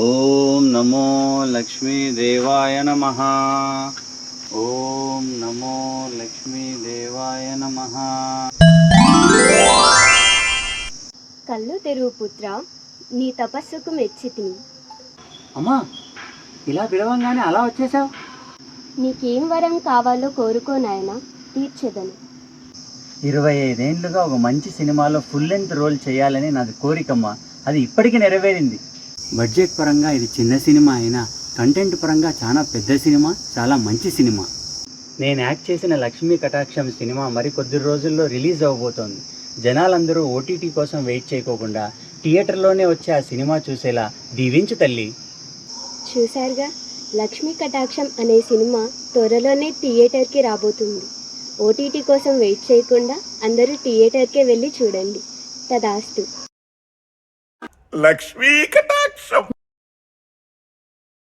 ఓం నమో లక్ష్మీదేవాయ నమః. ఓం నమో లక్ష్మీదేవాయ నమః. కళ్ళు తెరువు పుత్ర, నీ తపస్సుకు మెచ్చితిని. అమ్మా, ఇలా పిలవంగానే అలా వచ్చేసావు? నీకేం వరం కావాలో కోరుకో నాయనా, తీర్చెదను. 25 ఏళ్ళుగా ఒక మంచి సినిమాలో ఫుల్ లెంత్ రోల్ చేయాలని నాది కోరికమ్మా. అది ఇప్పటికీ నెరవేరింది. బడ్జెట్ పరంగా ఇది చిన్న సినిమా అయినా కంటెంట్ పరంగా చాలా పెద్ద సినిమా, చాలా మంచి సినిమా. నేను యాక్ట్ చేసిన లక్ష్మీ కటాక్షం సినిమా మరి కొద్ది రోజుల్లో రిలీజ్ అవ్వబోతోంది. జనాలందరూ ఓటీటీ కోసం వెయిట్ చేయకోకుండా థియేటర్లోనే వచ్చి ఆ సినిమా చూసేలా దీవించు తల్లి. చూశారుగా, లక్ష్మీ కటాక్షం అనే సినిమా త్వరలోనే థియేటర్కి రాబోతుంది. ఓటీటీ కోసం వెయిట్ చేయకుండా అందరూ థియేటర్కే వెళ్ళి చూడండి. తదాస్తు. లక్ష్మీ కటాక్షం.